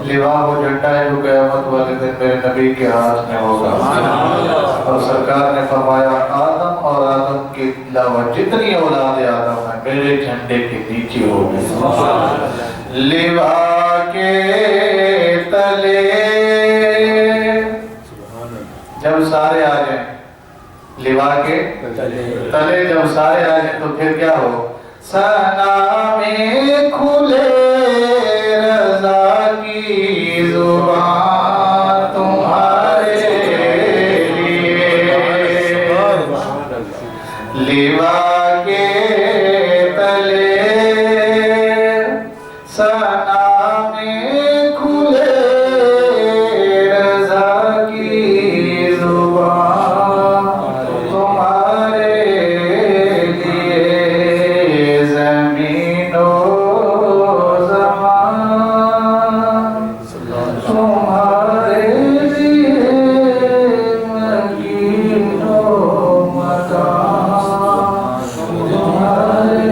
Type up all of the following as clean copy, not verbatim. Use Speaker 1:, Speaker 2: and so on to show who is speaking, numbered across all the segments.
Speaker 1: لواء وہ جھنڈا ہے جو قیامت والے دن میرے نبی کے ہاتھ میں ہوگا. اور سرکار نے فرمایا آدم اور آدم کے علاوہ جتنی اولاد آدم ہیں میرے جھنڈے کے نیچے ہوگی. لواء کے تلے جب سارے آ جائیں, لواء کے تلے جب سارے آ جائیں تو پھر کیا ہو؟ ثنا میں کھلے رضا کی زبان تمہارے لیے. لواء کے تلے ثنا میں کھلے رضا کی زبان تمہارے لیے. زمین و زمان تمہارے لیے, مکین و مکان تمہارے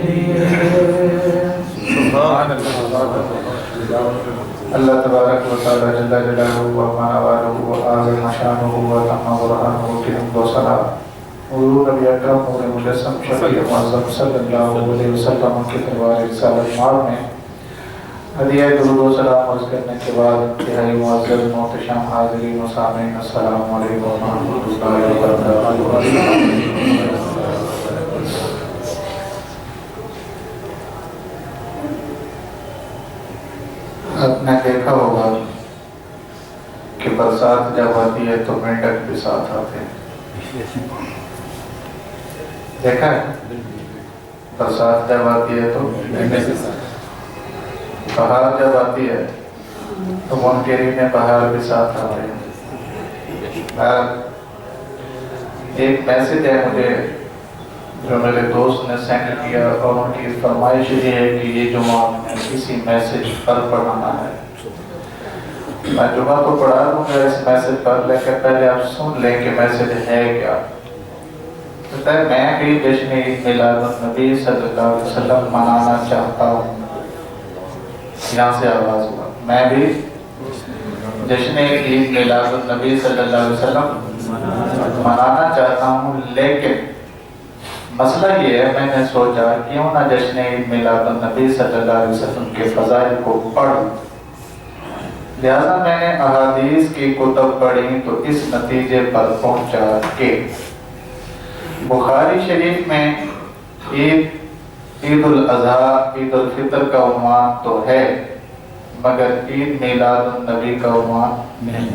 Speaker 1: لیے. اللہ تبارک و تعالی جل جلالہ و منوالہ و اعظم شانہ و تمام برہانہ کی حمد و ثنا حضور نبی اکرم نور مجسم شفیع معظم صلی اللہ علیہ وسلم کے دربار رسالت مار میں ہدیہ درود و سلام عرض کرنے کے بعد انتہائی معزز محتشم حاضرین و سامعین, السلام علیکم و رحمۃ اللہ وبرکاتہ. آپ نے دیکھا ہوگا کہ برسات جب آتی ہے تو مینڈک بھی ساتھ آتے ہیں. دیکھا ہے برسات جب آتی ہے تو مینڈک بھی ساتھ, بہار جب آتی ہے تو منکرین بہار بھی ساتھ آتے ہیں. ایک میسج ہے مجھے جو میرے دوست نے سینڈ کیا, اور ان کی فرمائش یہ ہے کہ یہ جمعہ کسی میسج پر پڑھانا ہے. میں جمعہ تو پڑھا دوں گا اس میسج پر, لیکن پہلے آپ سن لیں کہ میسج ہے کیا. میں بھی جشن عید میلاد النبی صلی اللہ علیہ وسلم منانا چاہتا ہوں. یہاں سے آواز ہوا, میں بھی جشن عید میلاد النبی صلی اللہ علیہ وسلم منانا چاہتا ہوں, لیکن مسئلہ یہ ہے میں نے سوچا کیوں نہ جشن عید میلاد النبی صلی اللہ علیہ وسلم کے فضائل کو پڑھوں. لہذا میں نے احادیث کی کتب پڑھی تو اس نتیجے پر پہنچا کہ بخاری شریف میں عید الاضحیٰ عید الفطر کا عنوان تو ہے مگر عید میلاد النبی کا عنوان نہیں۔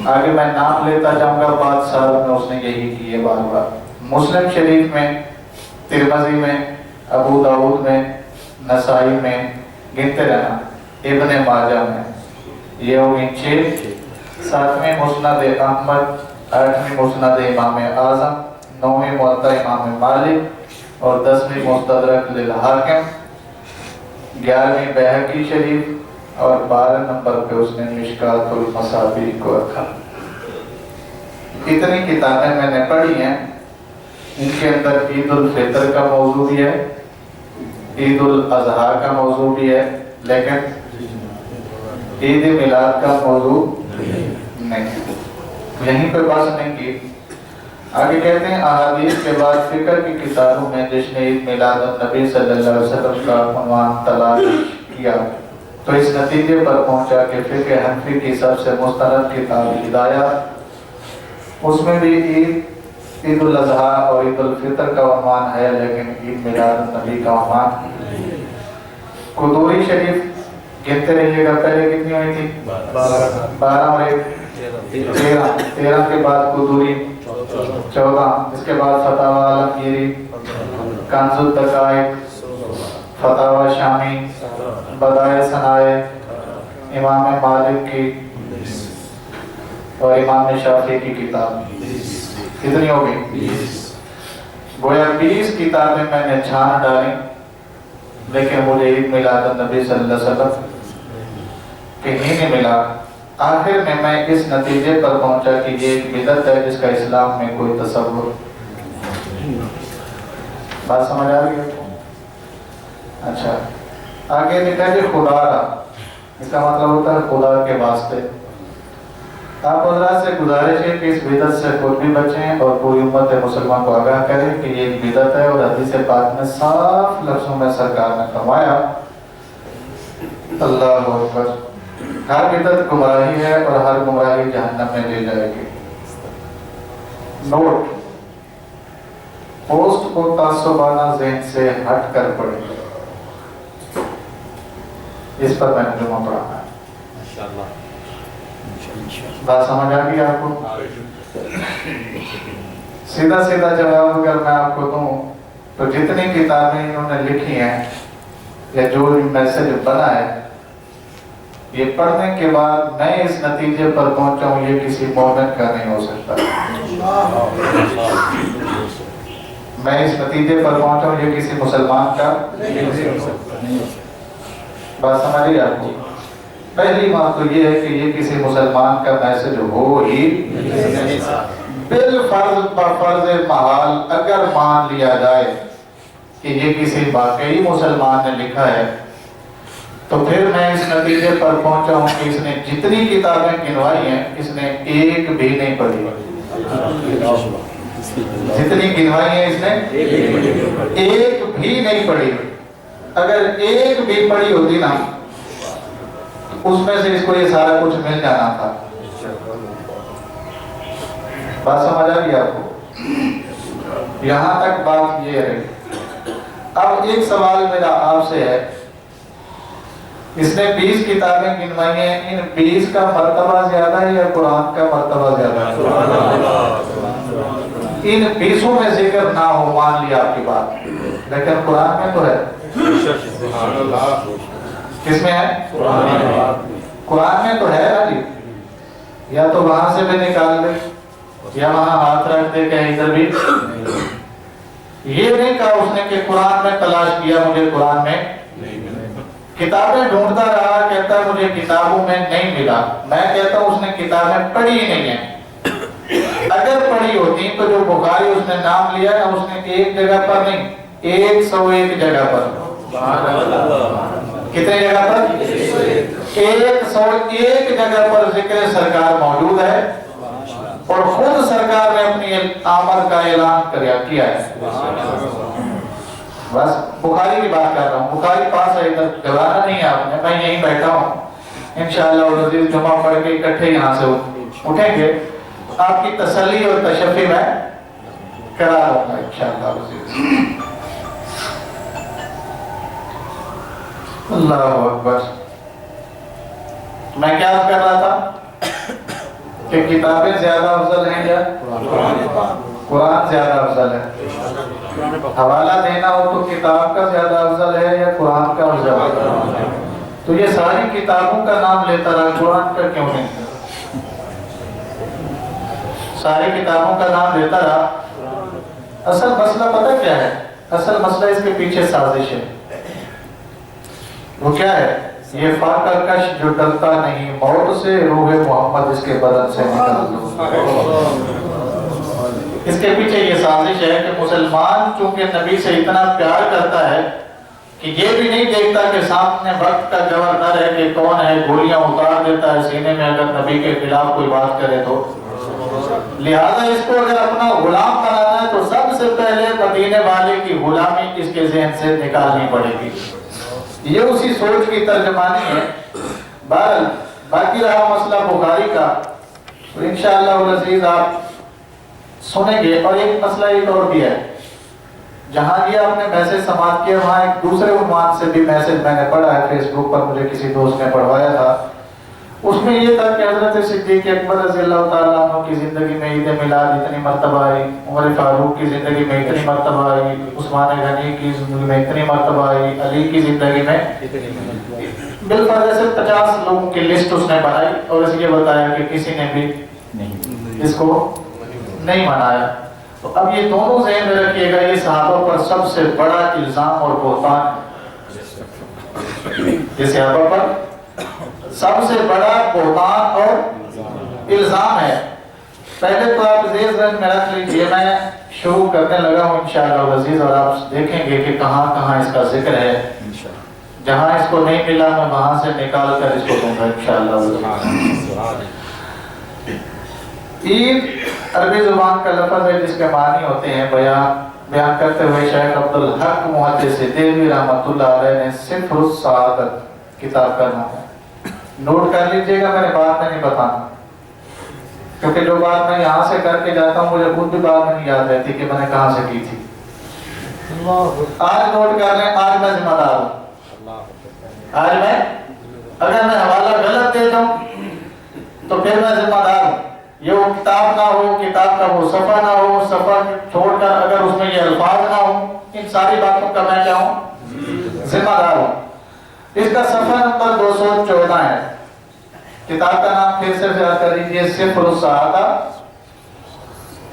Speaker 1: آگے میں نام لیتا جاؤں گا، بعد سال میں اس نے یہی کی ہے بار بار۔ مسلم شریف میں، ترمذی میں، ابو داؤد میں، نسائی میں، گنتے رہنا، ابن ماجہ میں، یہ ہوگی 6۔ 7ویں مسند احمد، 8ویں مسند امام اعظم، 9ویں موطا امام مالک اور 10ویں مستدرک للحاکم، 11ویں بیہقی شریف اور 12 نمبر پہ اس نے مشکات المصابیح کو رکھا۔ اتنی کتابیں میں نے پڑھی ہیں، ان کے اندر عید الفطر کا موضوع بھی ہے، عید الاضحیٰ کا موضوع بھی ہے، لیکن عید میلاد کا موضوع نہیں، یہیں پہ بس نہیں کی۔ آگے کہتے ہیں احادیث کے بعد فقہ کی کتابوں میں جس نے عید میلاد النبی صلی اللہ علیہ وسلم کا عنوان تلاش کیا تو اس نتیجے پر پہنچا کہ فقہ حنفی کی سب سے مستند کتاب ہدایہ، اس میں بھی عید الاضحیٰ اور عید الفطر کا عنوان ہے لیکن عید میلاد النبی کا عنوان۔ قدوری شریف گنتے رہیے گا، پہلے کتنی ہوئی تھی؟ 12 اور 13۔ 13 کے بعد قدوری 14، اس کے بعد فتاوی عالمگیری، کنز الدقائق، فتاوی شامی، بدائع صنائع، امام مالک کی اور امام شافعی کی کتاب، کتنی ہو گئی؟ گویا 20 کتابیں میں نے چھان ڈالی، لیکن مجھے عید میلاد النبی صلی اللہ علیہ وسلم کہیں نہیں ملا۔ آخر میں میں اس نتیجے پر پہنچا کہ یہ ایک بدعت ہے جس کا اسلام میں کوئی تصور۔ بات سمجھ آ رہی ہے؟ اچھا، آگے لکھا ہے کہ خدا را، اس کا مطلب ہوتا ہے خدا کے واسطے۔ آپ حضرات سے گزارش ہے کہ اس بدعت سے خود بھی بچیں اور پوری امت مسلمان کو آگاہ کریں کہ یہ ایک بدعت ہے، اور حدیث پاک میں صاف لفظوں میں سرکار نے فرمایا، اللہ اکبر، ہر بدعت گمراہی ہے اور ہر گمراہی جہنم میں لے جائے گی۔ نوٹ، پوسٹ کو تعصبانہ ذہن سے ہٹ کر پڑھیں، اس پر میں نے جمعہ پڑھانا ہے۔ بات سمجھ آ گئی آپ کو؟ سیدھا سیدھا جواب اگر میں آپ کو دوں تو جتنی کتابیں انہوں نے لکھی ہیں یا جو میسج بنا ہے، یہ پڑھنے کے بعد میں اس نتیجے پر پہنچا ہوں یہ کسی مومن کا نہیں ہو سکتا۔ میں اس نتیجے پر پہنچا ہوں یہ کسی مسلمان کا نہیں ہو سکتا۔ بات سمجھیے آپ کو؟ پہلی بات تو یہ ہے کہ یہ کسی مسلمان کا میسج ہو ہی بالفرض بفرض محال اگر مان لیا جائے کہ یہ کسی واقعی مسلمان نے لکھا ہے تو پھر میں اس نتیجے پر پہنچا ہوں کہ اس نے جتنی کتابیں گنوائی ہیں اس نے ایک بھی نہیں پڑھی۔ جتنی گنوائی ہیں اس نے ایک بھی نہیں پڑھی۔ اگر ایک بھی پڑھی ہوتی نا اس میں سے اس کو یہ سارا کچھ مل جانا تھا۔ بات سمجھ آ گئی آپ کو؟ یہاں تک بات یہ ہے۔ اب ایک سوال میرا آپ سے ہے، اس نے 20 کتابیں گنوائی ہیں، ان 20 کا مرتبہ زیادہ ہے یا قرآن کا مرتبہ زیادہ ہے؟ ان 20 میں ذکر نہ ہو، مان لیا آپ کی بات، لیکن قرآن میں تو ہے۔ کس میں ہے؟ قرآن میں تو ہے نا جی، یا تو وہاں سے بھی نکال دے یا وہاں ہاتھ رکھ دے کہ ادھر بھی۔ یہ نہیں کہا اس نے کہ قرآن میں تلاش کیا مجھے قرآن میں کتابیں ڈھونڈتا رہا، کہتا ہے مجھے کتابوں میں نہیں ملا۔ میں کہتا ہوں اس نے کتابیں پڑھی ہی نہیں ہیں۔ اگر پڑھی ہوتی تو جو بخاری اس نے نام لیا نا اس نے ایک جگہ پر نہیں 101 جگہ پر۔ کتنے جگہ پر؟ 101 جگہ پر ذکر سرکار موجود ہے، اور خود سرکار نے اپنی آمر کا اعلان کیا ہے۔ بس بخاری کی بات کر رہا ہوں، بخاری پاس ہے، ادھر گھبرانا نہیں ہے آپ نے، میں یہیں بیٹھا ہوں۔ انشاءاللہ العزیز جمعہ پڑھ کے اکٹھے یہاں سے اٹھیں گے، آپ کی تسلی اور تشفی میں کرا دوں گا انشاءاللہ العزیز۔ اللہ اکبر۔ میں کیا کر رہا تھا کہ کتابیں زیادہ افضل ہیں یا قرآن زیادہ افضل ہے؟ حوالہ دینا ہو تو کتاب کا زیادہ افضل ہے یا قرآن کا افضل ہے؟ تو یہ ساری کتابوں کا نام لیتا رہا، قرآن کا کیوں نہیں؟ ساری کتابوں کا نام لیتا رہا۔ اصل مسئلہ پتہ کیا ہے؟ اصل مسئلہ اس کے پیچھے سازش ہے۔ وہ کیا ہے؟ یہ فاقہ کش جو ڈرتا نہیں موت سے، روح محمد اس کے بدن سے نکال دو۔ اس کے پیچھے یہ سازش ہے کہ مسلمان چونکہ نبی سے اتنا پیار کرتا ہے کہ یہ بھی نہیں دیکھتا کہ سامنے وقت کا گورنر ہے کہ کون ہے، گولیاں اتار دیتا ہے سینے میں اگر نبی کے خلاف کوئی بات کرے تو۔ لہذا اس کو اگر اپنا غلام بنانا ہے تو سب سے پہلے مدینے والے کی غلامی اس کے ذہن سے نکالنی پڑے گی۔ یہ اسی سوچ کی ترجمانی ہے۔ بہرحال باقی رہا مسئلہ بخاری کا، تو انشاءاللہ العزیز آپ سنیں گے۔ اور ایک مسئلہ ایک اور بھی ہے، جہاں یہ آپ نے میسج سماعت کیا وہاں ایک دوسرے عنوان سے بھی میسج میں نے پڑھا ہے فیس بک پر، مجھے کسی دوست نے پڑھوایا تھا۔ اس میں یہ تھا کہ حضرت صدیق اکبر رضی اللہ تعالیٰ عنہ کی زندگی میں عید میلاد اتنی مرتبہ آئی، عمر فاروق کی زندگی میں اتنی مرتبہ آئی، عثمان غنی کی زندگی میں اتنی مرتبہ آئی، علی کی زندگی میں بالفرض سے 50 لوگوں کی لسٹ اس نے بنائی اور اس یہ بتایا کہ کسی نے بھی اس کو نہیں منایا۔ تو اب یہ دونوں ذہن میں رکھیے گا، یہ صحابہ پر سب سے بڑا الزام اور بہتان ہے۔ یہ صحابہ پر سب سے بڑا بہتان اور الزام ہے۔ پہلے تو آپ زیر ذہن میں رکھ لیجئے، میں شروع کرنے لگا ہوں انشاءاللہ العزیز، اور آپ دیکھیں گے کہ کہاں کہاں اس کا ذکر ہے۔ جہاں اس کو نہیں ملا میں وہاں سے نکال کر اس کو دوں گا انشاءاللہ العزیز۔ عید عربی زبان کا لفظ ہے جس کے معنی ہوتے ہیں بیان کرتے ہوئے شیخ عبدالحق محدث دہلوی رحمۃ اللہ علیہ نے سفر السعادت کتاب کا نام ہے۔ نوٹ کر لیجئے گا، میں نے بعد میں نہیں بتانا، کیونکہ جو بات میں یہاں سے کر کے جاتا ہوں مجھے خود بھی بعد میں نہیں یاد رہتی کہ میں نے کہاں سے کی تھی۔ آج نوٹ کر لیں، آج میں ذمہ دار ہوں۔ آج میں اگر میں حوالہ غلط دیتا ہوں تو پھر میں ذمہ دار ہوں۔ یہ وہ کتاب نہ ہو، کتاب کا وہ صفحہ نہ ہو، صفحہ چھوڑ کر اگر اس میں یہ الفاظ نہ ہوں، ان ساری باتوں کا میں کیا ہوں؟ ذمہ دار ہوں۔ اس کا صفحہ نمبر 214 ہے۔ کتاب کا نام پھر سے یاد کر لیجیے، سفر السعادہ،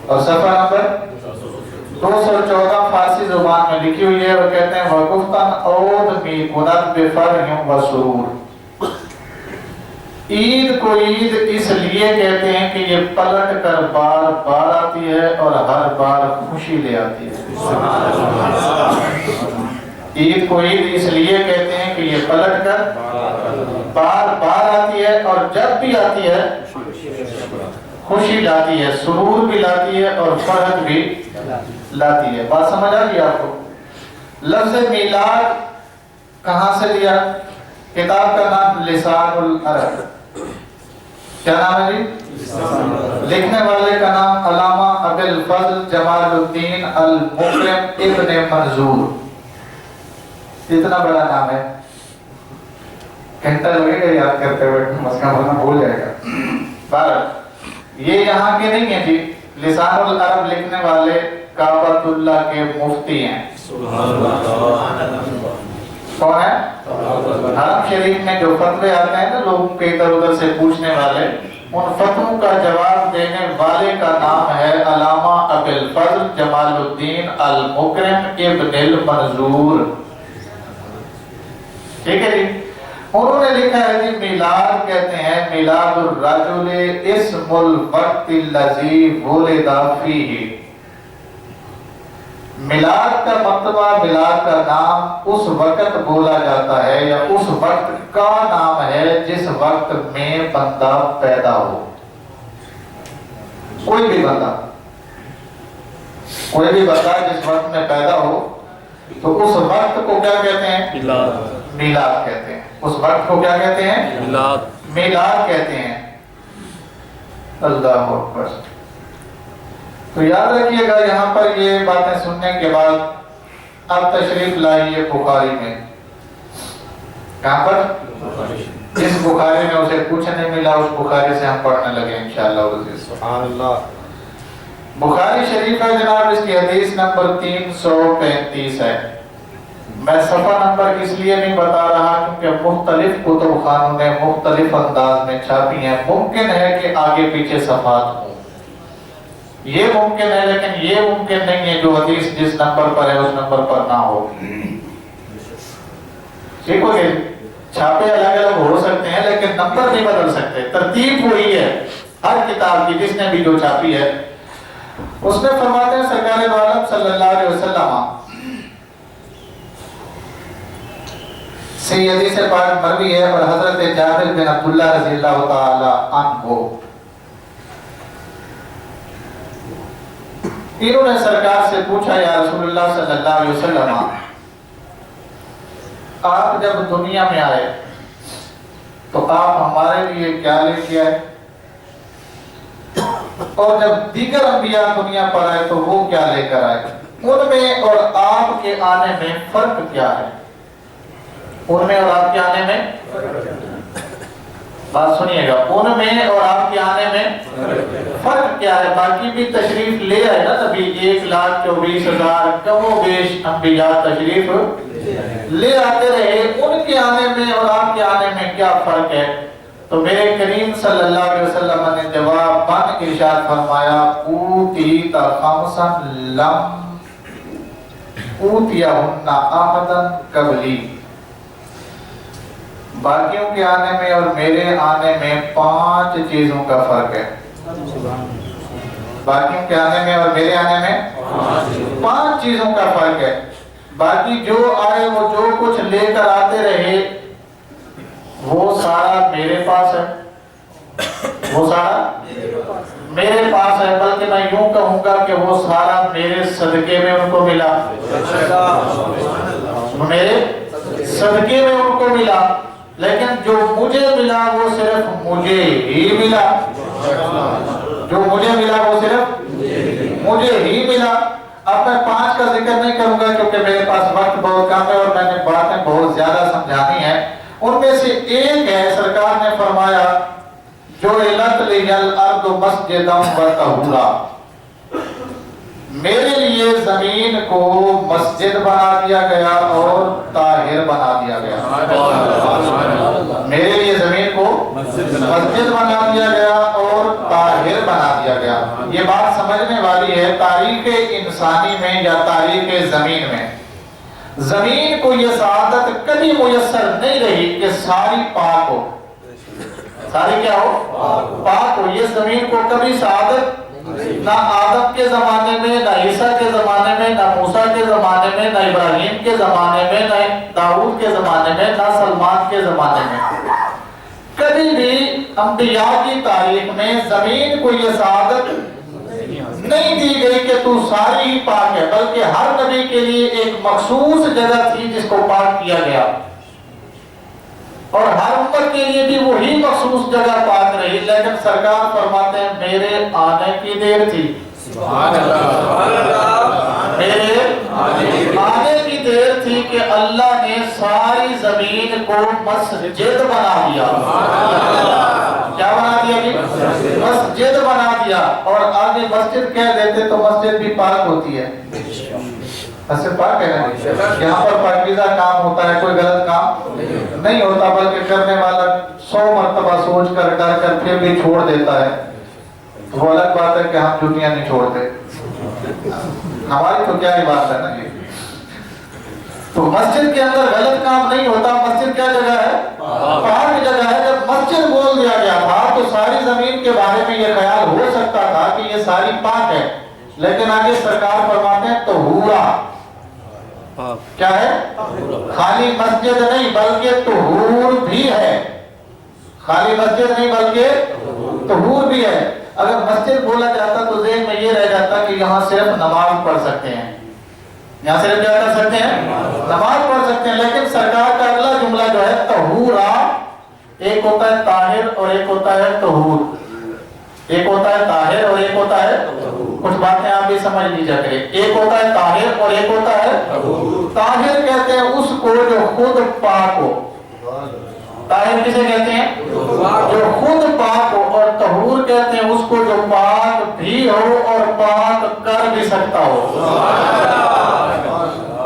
Speaker 1: اور صفحہ نمبر 214 فارسی زبان میں لکھی ہوئی ہے، وہ کہتے ہیں وَقُفْتَنْ عَوْدْ مِي کُنَتْ بِفَرْحٍ وَسُرُورٍ۔ عید کو عید اس لیے کہتے ہیں کہ یہ پلٹ کر بار بار آتی ہے اور ہر بار خوشی لے آتی ہے۔ عید کو عید اس لیے کہتے ہیں کہ یہ پلٹ کر بار بار آتی ہے اور جب بھی آتی ہے خوشی لاتی ہے، سرور بھی لاتی ہے اور فرحت بھی لاتی ہے۔ بات سمجھ آ گئی آپ کو؟ لفظ میلاد کہاں سے لیا؟ کتاب کا نام لسان العرب، کیا نام ہے جی؟ لکھنے والے کا نام علامہ ابو الفضل جمال الدین المکرم ابن منظور۔ اتنا بڑا نام ہے، گھنٹہ لگے گا یاد کرتے ہوئے، مسئلہ بولنا بھول جائے گا۔ بہرحال یہ یہاں کے نہیں ہیں جی، لسان العرب لکھنے والے کعبۃ اللہ کے مفتی ہیں۔ کون ہے؟ حرم شریف میں جو فتوے آتے ہیں نا لوگوں کے ادھر ادھر سے پوچھنے والے، ان فتووں کا جواب دینے والے کا نام ہے علامہ ابو الفضل جمال الدین المکرم ابن المنظور۔ ٹھیک ہے جی؟ انہوں نے لکھا ہے جی میلاد کہتے ہیں میلاد الرجل اسم الوقت الذی ولد فیہ۔ میلاد کا مرتبہ، میلاد کا نام اس وقت بولا جاتا ہے یا اس وقت کا نام ہے جس وقت میں بندہ پیدا ہو۔ کوئی بھی بندہ جس وقت میں پیدا ہو تو اس وقت کو کیا کہتے ہیں؟ میلاد کہتے ہیں، اس وقت کو کیا کہتے ہیں؟ میلاد کہتے ہیں۔ اللہ اکبر۔ تو یاد رکھیے گا یہاں پر یہ باتیں سننے کے بعد اب تشریف لائیے بخاری میں۔ کہاں پر؟ جس بخاری میں اسے کچھ نہیں ملا اس بخاری سے ہم پڑھنے لگے انشاءاللہ۔
Speaker 2: سبحان اللہ۔
Speaker 1: بخاری شریف ہے جناب، اس کی حدیث نمبر 335 ہے۔ میں صفحہ نمبر اس لیے نہیں بتا رہا کیونکہ مختلف کتب خانوں نے مختلف انداز میں چھاپی ہیں، ممکن ہے کہ آگے پیچھے صفحات ہوں، یہ ممکن ہے، لیکن یہ ممکن نہیں ہے جو حدیث جس نمبر پر ہے اس نمبر پر نہ ہو۔ ٹھیک ہو گئے؟ چھاپے الگ الگ ہو سکتے ہیں لیکن نمبر نہیں بدل سکتے، ترتیب وہی ہے ہر کتاب کی جس نے بھی جو چھاپی ہے۔ اس میں فرماتے ہیں سرکار دو عالم صلی اللہ علیہ وسلم سے یہ حدیث پاک مروی ہے، اور حضرت جابر بن عبداللہ رضی اللہ تعالی عنہ انہوں نے سرکار سے پوچھا یا رسول اللہ صلی اللہ علیہ وسلم آپ جب دنیا میں آئے تو آپ ہمارے لیے کیا لے کے آئے، اور جب دیگر انبیاء دنیا پر آئے تو وہ کیا لے کر آئے، ان میں اور آپ کے آنے میں فرق کیا ہے؟ ان میں اور آپ کے آنے میں بات سنیے گا، ان میں اور آپ کے آنے میں فرق کیا ہے؟ باقی بھی تشریف لے آئے نا نبی، 1,24,000 کم و بیش انبیاء تشریف لے آتے رہے، ان کے آنے میں اور آپ کے آنے میں کیا فرق ہے؟ تو میرے کریم صلی اللہ علیہ وسلم نے جواب ارشاد فرمایا اوتیت خمسا لم اوتیہن احدا قبلی، باقیوں کے آنے میں اور میرے آنے میں 5 چیزوں کا فرق ہے۔ باقیوں کے آنے میں اور میرے آنے میں 5 چیزوں کا فرق ہے۔ باقی جو آئے وہ جو کچھ لے کر آتے رہے وہ سارا میرے پاس ہے، وہ سارا میرے پاس ہے، بلکہ میں یوں کہوں گا کہ وہ سارا میرے صدقے میں ان کو ملا، میرے صدقے میں ان کو ملا، لیکن جو مجھے ملا وہ صرف مجھے ہی ملا، جو مجھے ملا وہ صرف مجھے ہی ملا۔ اب میں 5 کا ذکر نہیں کروں گا کیونکہ میرے پاس وقت بہت کم ہے اور میں نے باتیں بہت زیادہ سمجھانی ہیں۔ ان میں سے ایک ہے، سرکار نے فرمایا جو علت لیل ارض مسجدا و طہورا، میرے لیے زمین کو مسجد بنا دیا گیا اور طاہر بنا دیا گیا، میرے لیے زمین کو مسجد بنا دیا گیا اور طاہر بنا دیا گیا۔ یہ بات سمجھنے والی ہے، تاریخ انسانی میں یا تاریخ زمین میں زمین کو یہ سعادت کبھی میسر نہیں رہی کہ ساری پاک ہو، ساری کیا ہو؟ پاک ہو۔ یہ زمین کو کبھی سعادت نہ آدم کے زمانے میں، نہ عیسیٰ کے زمانے میں، نہ موسیٰ کے زمانے میں، نہ ابراہیم کے زمانے میں، نہ داؤد کے زمانے میں، نہ سلمان کے زمانے میں، کبھی بھی انبیاء کی تاریخ میں زمین کو یہ سعادت نہیں دی گئی کہ تو ساری ہی پاک ہے، بلکہ ہر نبی کے لیے ایک مخصوص جگہ تھی جس کو پاک کیا گیا، اور ہر امت کے لیے بھی وہی مخصوص جگہ پاک رہی، لیکن سرکار فرماتے ہیں میرے آنے کی دیر تھی، میرے آنے کی دیر تھی کہ اللہ نے ساری زمین کو مسجد بنا دیا۔ کیا بنا دیا جی؟ مسجد بنا دیا، اور آگے مسجد کہہ دیتے تو مسجد بھی پاک ہوتی ہے، مسجد پاک ہے نا، یہاں پر پاکیزہ کام ہوتا ہے، کوئی غلط کام نہیں ہوتا، بلکہ کرنے والا 100 مرتبہ سوچ کر ڈر کر پھر بھی چھوڑ دیتا ہے، وہ الگ بات ہے کہ ہم جوتیاں نہیں چھوڑتے، ہماری تو کیا ہی بات ہے نا یہ۔ تو مسجد کے اندر غلط کام نہیں ہوتا، مسجد کیا جگہ ہے؟ پاک جگہ ہے۔ جب مسجد بول دیا گیا تھا تو ساری زمین کے بارے میں یہ خیال ہو سکتا تھا کہ یہ ساری پاک ہے، لیکن آگے سرکار فرماتے ہیں طہورا، کیا ہے؟ خالی مسجد نہیں بلکہ طہور بھی ہے، خالی مسجد نہیں بلکہ طہور بھی ہے۔ اگر مسجد بولا جاتا تو ذہن میں یہ رہ جاتا کہ یہاں صرف نماز پڑھ سکتے ہیں، یہاں صرف کیا کر سکتے ہیں؟ نماز پڑھ سکتے ہیں. لیکن سرکار کا اگلا جملہ جو ہے طہورا، ایک ہوتا ہے طاہر اور ایک ہوتا ہے طہور. ایک ہوتا ہے طاہر اور ایک ہوتا ہے، کچھ باتیں آپ بھی سمجھ لیجیے کریں. ایک ہوتا ہے طاہر اور ایک ہوتا ہے طاہر. کہتے ہیں اس کو جو خود پاک ہو. طاہر کسے کہتے ہیں؟ جو خود پاک ہو. اور طہور کہتے ہیں اس کو جو پاک بھی ہو اور پاک کر بھی سکتا ہو.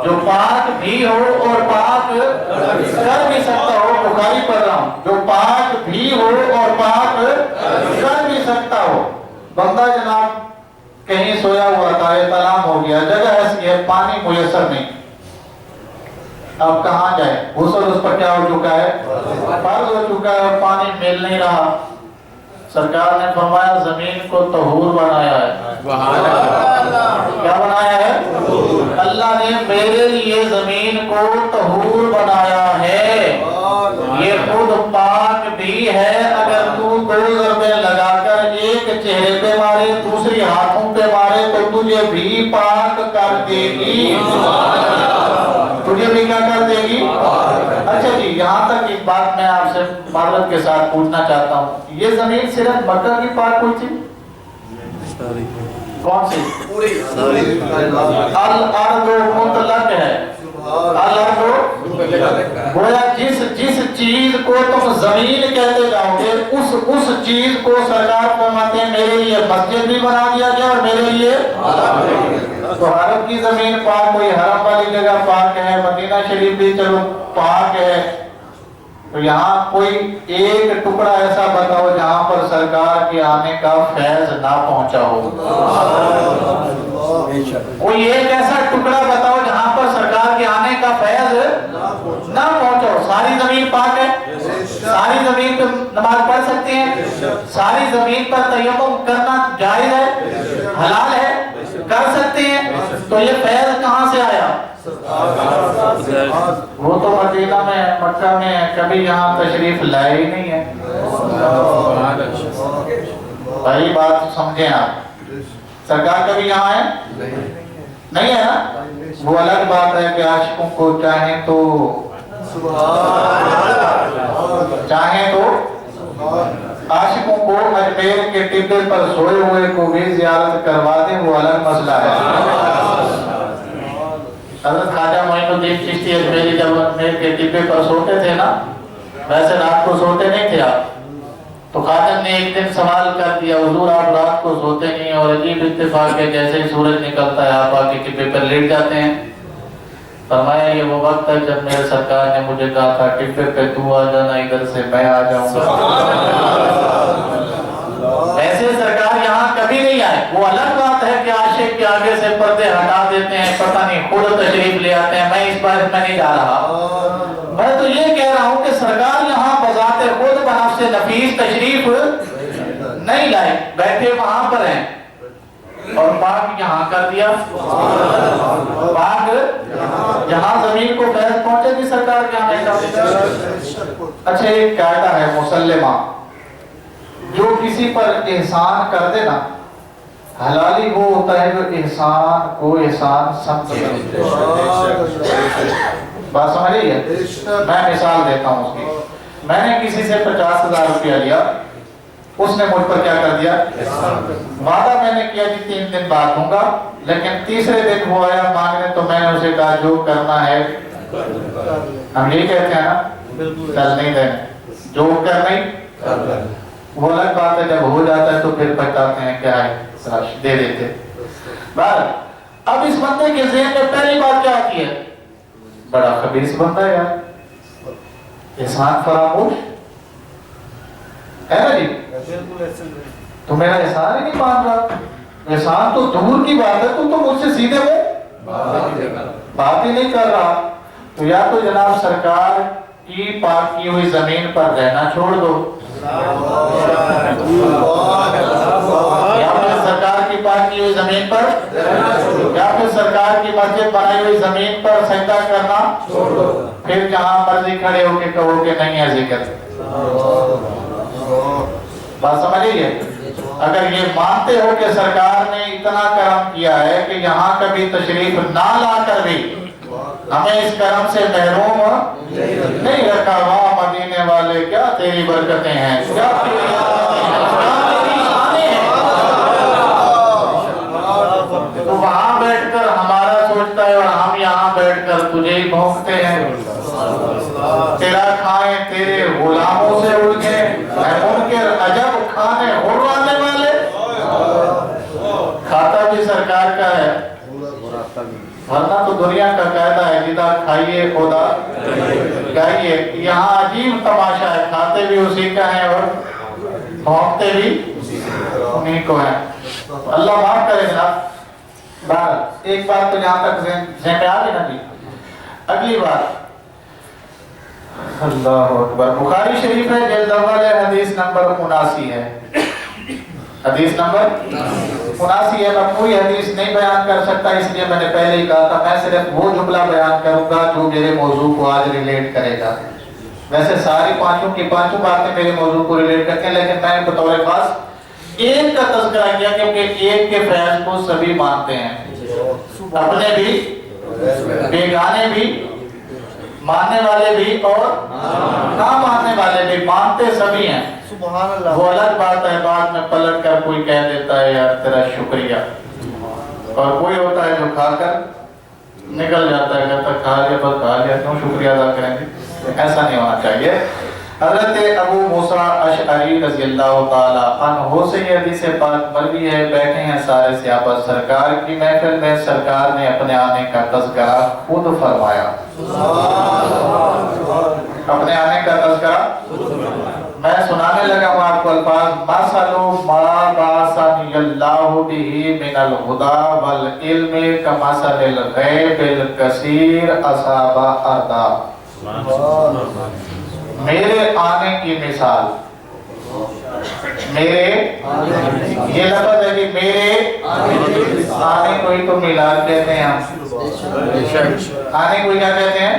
Speaker 1: جو پاک بھی ہو اور پاک کر بھی سکتا ہو. بخاری پڑھ رہا ہوں. جو پاک بھی ہو اور پاک کر بھی سکتا ہو. بندہ جناب کہیں سویا ہوا تھا، احتلام ہو گیا، جگہ ایسی ہے پانی میسر نہیں، اب کہاں جائے؟ غسل اس پر کیا ہو چکا ہے؟ فرض ہو چکا ہے اور پانی مل نہیں رہا. سرکار نے فرمایا زمین کو طہور بنایا ہے. کیا بنایا ہے؟ اللہ نے میرے لیے زمین کو طہور بنایا ہے. یہ خود پاک بھی ہے. اگر تو 2 ضربے لگا کر ایک چہرے پہ مارے دوسری ہاتھوں پہ مارے تو تجھے بھی پاک کر دے گی. تجھے بھی کیا کر دے گی؟ اچھا جی، یہاں تک ایک بات میں آپ سے معذرت کے ساتھ پوچھنا چاہتا ہوں. یہ زمین صرف مکہ کی پاک ہوئی تھی؟ کون سی؟ الارض مطلق ہے. الارض گویا جس چیز کو تم زمین کہتے جاؤ گے اس چیز کو سرکار فرماتے ہیں میرے لیے مسجد بھی بنا دیا گیا اور میرے لیے. تو حرم کی زمین پاک ہوئی، حرم والی جگہ پاک ہے، مدینہ شریف بھی چلو پاک ہے. تو یہاں کوئی ایک ٹکڑا ایسا بتاؤ جہاں پر سرکار کے آنے کا فیض نہ پہنچا ہو. کوئی ایک ایسا ٹکڑا بتاؤ جہاں پر سرکار کے آنے کا فیض نہ پہنچا ہو. ساری زمین پاک ہے، ساری زمین پر نماز پڑھ سکتے ہیں، ساری زمین پر تیمم کرنا جائز ہے، حلال ہے، کر سکتے ہیں. تو یہ فیض کہاں سے آیا؟ وہ تو مدینہ میں مکہ میں کبھی یہاں تشریف لائے ہی نہیں ہے. بھائی بات سمجھیں آپ، سرکار کبھی یہاں ہے نہیں ہے نا. وہ الگ بات ہے کہ عاشقوں کو چاہیں تو عاشقوں کو اجمیر کے ٹبے پر سوئے ہوئے کو بھی زیارت کروا دیں، وہ الگ مسئلہ ہے. حضرت خواجہ معین الدین چشتی اجمیری جب اجمیر کے ٹبے پر سوتے تھے نا، ویسے رات کو سوتے نہیں تھے آپ. تو خادم نے ایک دن سوال کر دیا حضور آپ رات کو سوتے نہیں اور عجیب اتفاق ہے جیسے ہی سورج نکلتا ہے آپ آ کے ٹبے پر لیٹ جاتے ہیں. فرمایا یہ وہ وقت ہے جب میرے سرکار نے مجھے کہا تھا ٹبے پہ تو آ جانا، ادھر سے میں آ جاؤں گا. ایسے سرکار یہاں کبھی نہیں آئے. وہ الگ بات ہے کہ عاشق کے آگے سے پردے ہٹا دیتے ہیں، پتہ نہیں خود تشریف لے آتے ہیں. میں اس بات میں نہیں جا رہا. میں تو یہ کہہ رہا ہوں کہ سرکار یہاں بذات خود بنفس نفیس تشریف نہیں لائے، بیٹھے وہاں پر ہیں اور پاک یہاں کر دیا. پاک جہاں زمین کو فیض پہنچے گی سرکار کے آنے کا. اچھا ایک قاعدہ ہے مسلمہ، جو کسی پر احسان کر دے نا، حلالی وہ ہوتا ہے جو احسان کو احسان سمجھے. بات سمجھ رہی ہے؟ میں مثال دیتا ہوں اس کی. میں نے کسی سے 50,000 روپیہ لیا، اس نے مجھ پر کیا کر دیا؟ وعدہ میں نے کیا کہ 3 دن بعد دوں گا، لیکن تیسرے دن وہ آیا مانگنے تو میں نے اسے کہا جو کرنا ہے. ہم یہی کہتے ہیں نا چل نہیں دیں، جو کرنا ہی. وہ الگ بات ہے جب ہو جاتا ہے تو پھر بتاتے ہیں کیا ہے دے دیتے. اب اس بندے کے ذہن میں پہلی بات کیا آتی ہے؟ بڑا خبیث بندہ ہے یار، احسان فراموش ہے نا جی. تو میرا احسان ہی نہیں مان رہا. احسان تو دور کی بات ہے، تو مجھ سے سیدھے میں بات ہی نہیں کر رہا. تو یا تو جناب سرکار کی پاک کی ہوئی زمین پر رہنا چھوڑ دو، یا پھر سرکار کی پاک کی ہوئی زمین پر، یا پھر سرکار کی مسجد بنائی ہوئی زمین پر سجدہ کرنا چھوڑ دو. پھر جہاں مرضی کھڑے ہو کے کہو کہ نہیں ہے ذکر. بات سمجھ رہی ہے؟ اگر یہ مانتے ہو کہ سرکار نے اتنا کرم کیا ہے کہ یہاں کبھی تشریف نہ لا کر بھی ہمیں اس کرم سے محروم نہیں رکھا، واہ مدینے والے کیا تیری برکتیں ہیں، کیا تیری شانیں ہیں، تو وہاں بیٹھ کر ہمارا سوچتا ہے اور ہم یہاں بیٹھ کر تجھے ہی بھونکتے ہیں، تیرا کھائیں تیرے غلاموں سے الجھے، ان کے عجب کھانے اڑوانے والے، کھاتا بھی سرکار کا ہے، ورنہ تو دنیا کا قاعدہ ہے جدھر کھائیے خدا گائیے، یہاں عجیب تماشا ہے، کھاتے بھی اسی کا ہے اور بھونکتے بھی انہیں کو ہیں۔ اللہ معاف کرے جناب، ایک بات تو جہاں تک ذہن میں آ گئی نا جی، اگلی بات اللہ اکبر، بخاری شریف ہے جلد اول ہے، حدیث نمبر 79 ہے، حدیث نمبر 79 ہے۔ میں پوری حدیث نہیں بیان کر سکتا، اس لیے میں نے پہلے ہی کہا تھا میں صرف وہ جملہ بیان کروں گا جو میرے موضوع کو آج ریلیٹ کرے گا۔ ویسے ساری پانچوں باتیں میرے موضوع کو ریلیٹ کرتے ہیں، لیکن میں بطور خاص ایک کا تذکرہ کیا کیونکہ ایک کے فیض کو سبھی مانتے ہیں، اپنے بھی بیگانے بھی، ماننے والے بھی اور نہ ماننے والے بھی، مانتے سبھی ہیں۔ سبحان اللہ، وہ الگ بات ہے بعد میں پلٹ کر کوئی کہہ دیتا ہے یار تیرا شکریہ، اور کوئی ہوتا ہے جو کھا کر نکل جاتا ہے، کہتا کھا لیا بس کھا لیا، کیوں شکریہ ادا کریں گے، ایسا نہیں ہونا چاہیے۔ حضرت ابو موسیٰ اشعری رضی اللہ تعالیٰ عنہ سے یہ حدیث پاک مروی ہے، بیٹھے ہیں سارے صحابہ، سرکار کی محفل میں سرکار نے اپنے آنے کا تذکرہ خود فرمایا، اپنے آنے کا تذکرہ میں سنانے لگا ہوں آپ کو الفاظ، مَثَلُ مَا بَعَثَنِيَ اللَّهُ بِهِ مِنَ الْهُدَى وَالْعِلْمِ كَمَثَلِ الْغَيْثِ الْكَثِيرِ أَصَابَ أَرْضًا۔ میرے آنے کی مثال، میرے یہ لفظ ہے کہ میرے آنے کو ہی تو میلاد کہتے ہیں، آنے کو کیا کہتے ہیں،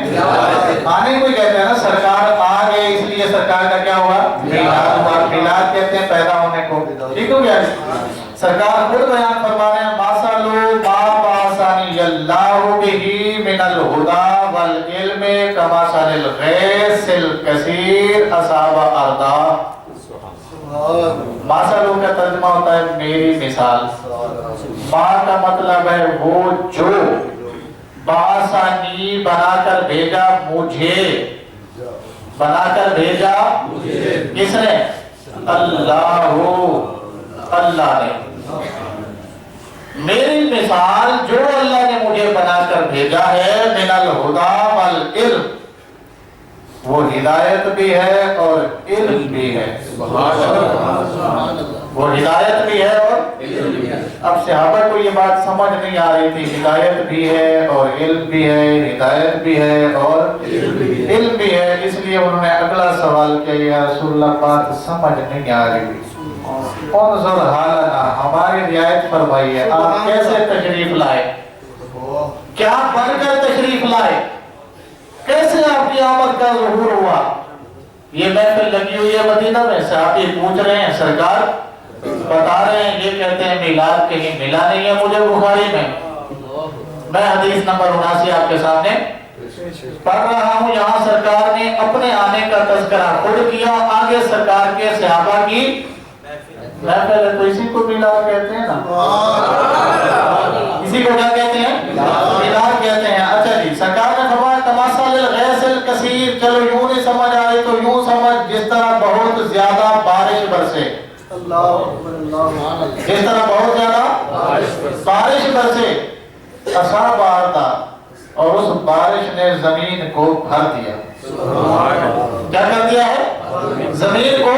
Speaker 1: آنے کو کہتے ہیں نا، سرکار آ گئے اس لیے سرکار کا کیا ہوا، میلاد ہوا، میلاد کہتے ہیں پیدا ہونے کو، ٹھیک ہو گیا۔ سرکار خود بیان فرما رہے ہیں، مَثَلُ مَا بَعَثَنِيَ اللَّهُ بِهِ مِنَ الْهُدَى وَالْعِلْمِ كَمَثَلِ الْغَيْثِ الْكَثِيرِ أَصَابَ أَرْضًا۔ مَثَلُ کا ترجمہ ہوتا ہے میری مثال، ما کا مطلب ہے وہ جو، بَعَثَنِی بنا کر بھیجا مجھے، بنا کر بھیجا کس نے، اللہ نے، میری مثال جو اللہ نے مجھے بنا کر بھیجا ہے، من الہدی والعلم، وہ ہدایت بھی ہے اور علم بھی ہے، وہ ہدایت بھی ہے اور علم بھی ہے۔ اب صحابہ کو یہ بات سمجھ نہیں آ رہی تھی، ہدایت بھی ہے اور علم بھی ہے، ہدایت بھی ہے اور علم بھی ہے، اس لیے انہوں نے اگلا سوال کیا، یا رسول اللہ بات سمجھ نہیں آ رہی، انظر حالنا، ہماری رعایت فرمائیے، آپ کیسے تشریف لائے، کیا بن کر تشریف لائے، کیسے آپ کی آمد کا ظہور ہوا۔ یہ محفل لگی ہوئی ہے مدینہ میں، صحابی پوچھ رہے ہیں، سرکار بتا رہے ہیں، یہ کہتے ہیں میلاد کہیں ملا نہیں ہے مجھے بخاری میں حدیث نمبر 79 آپ کے سامنے پڑھ رہا ہوں۔ یہاں سرکار نے اپنے آنے کا تذکرہ خود کیا، آگے سرکار کے صحابہ کی محفل ہے، تو اسی کو میلاد کہتے ہیں نا، اسی کو کیا کہتے ہیں، میلاد کہتے ہیں۔ اچھا جی، سرکار نے فرمایا کمثل الغیث الکثیر، چلو یوں نہیں سمجھ آ رہی تو یوں سمجھ، جس طرح بہت زیادہ بارش برسے، جس طرح بہت زیادہ بارش برسے، اصاب آرتا، اور اس بارش نے زمین کو بھر دیا، کیا کر دیا ہے، زمین کو۔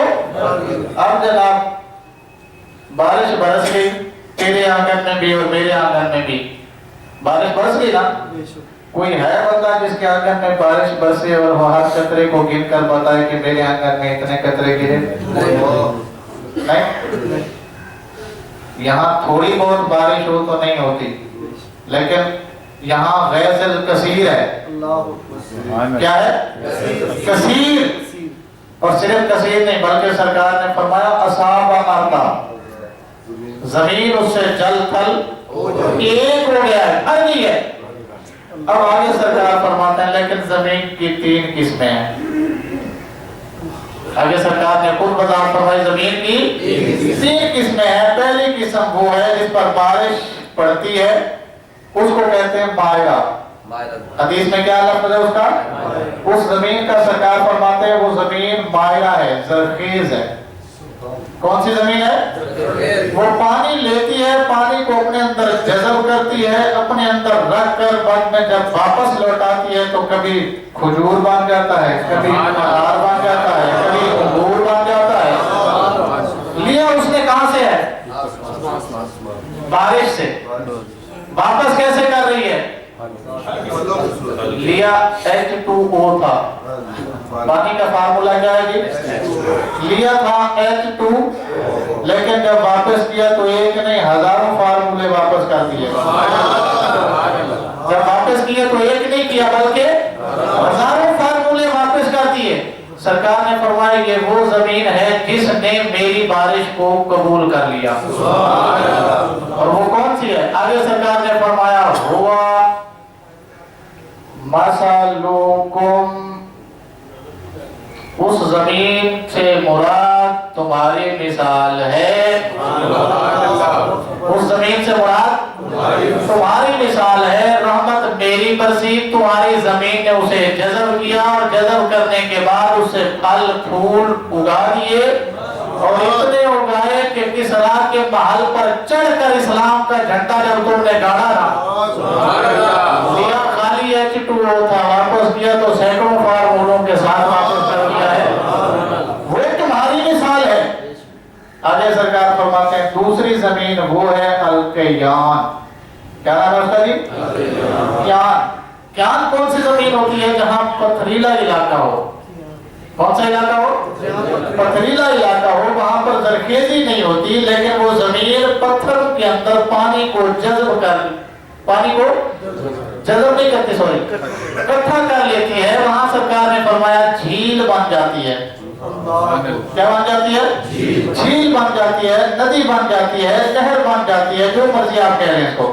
Speaker 1: اب جناب بارش برس گئی، تیرے آنگن میں بھی اور میرے آنگن میں بھی بارش برس گئی نا، کوئی ہے بندہ جس کے آنگن میں بارش برسے اور وہ ہر قطرے کو گن کر بتائے کہ میرے آنگن میں اتنے قطرے گرے، نہیں، یہاں تھوڑی بہت بارش ہو تو نہیں ہوتی، لیکن یہاں غیث الکثیر ہے، کیا ہے، کثیر، اور صرف کثیر نہیں بلکہ سرکار نے فرمایا اصاب آتا، زمین اس سے جل تھل ایک ہو گیا ہے، بھر گئی ہے۔ اب آگے سرکار فرماتے ہیں لیکن زمین کی 3 قسمیں ہیں۔ آگے سرکار نے خود وضاحت فرمائی زمین کی 3 قسمیں ہیں۔ پہلی قسم وہ ہے جس پر بارش پڑتی ہے، اس کو کہتے ہیں مائرہ۔ حدیث میں کیا لفظ ہے اس کا؟ اس زمین کا سرکار فرماتے ہیں وہ زمین مائرہ ہے، زرخیز ہے۔ کون سی زمین ہے؟ وہ پانی لیتی ہے، پانی کو اپنے اندر جذب کرتی ہے، اپنے اندر رکھ کر بعد میں جب واپس لوٹاتی ہے تو کبھی کھجور بن جاتا ہے، کبھی انار بن جاتا ہے، کبھی انگور بن جاتا ہے۔ لیا اس نے کہاں سے ہے؟ بارش سے۔ واپس کیسے کر رہی ہے؟ لیا H2O تھا، پانی کا فارمولا کیا ہے جی؟ لیا تھا H2، لیکن جب واپس کیا تو ایک نہیں ہزاروں فارمولے واپس کر دیے۔ جب واپس کیا تو ایک نہیں کیا بلکہ ہزاروں فارمولے واپس کر دیے۔ سرکار نے فرمایا یہ وہ زمین ہے جس نے میری بارش کو قبول کر لیا۔ اور وہ کون سی ہے؟ آگے سرکار نے فرمایا ہوا مثلکم، اس زمین سے مراد تمہاری مثال ہے۔ اس زمین سے مراد تمہاری مثال ہے۔ رحمت میری برسی، تمہاری زمین نے اسے جذب کیا اور جذب کرنے کے بعد اسے پھل پھول اگا دیے، اور اتنے اگائے کہ کسریٰ کے محل پر چڑھ کر اسلام کا جھنڈا جب تم نے گاڑا نا، لیا خالی H2O تھا، واپس کیا تو سینکڑوں فارمولوں کے ساتھ واپس کر دیا ہے۔ وہ تمہاری مثال ہے۔ آگے سرکار فرماتے ہیں دوسری زمین وہ ہے الکیان۔ کیا نام ہے اس کا جی؟ کیان۔ کیان کون سی زمین ہوتی ہے؟ جہاں پتھریلا علاقہ ہو۔ کون سا علاقہ ہو؟ پتھریلا علاقہ ہو، وہاں پر زرخیزی نہیں ہوتی، لیکن وہ زمین پتھر کے اندر پانی کو جذب کر، پانی کو جذب نہیں کرتی، سوری اکٹھا کر لیتی ہے۔ وہاں سرکار نے فرمایا جھیل بن جاتی ہے۔ کیا بن جاتی ہے؟ جھیل بن جاتی ہے، ندی بن جاتی ہے، نہر بن جاتی ہے، جو مرضی آپ کہہ رہے ہیں اس کو۔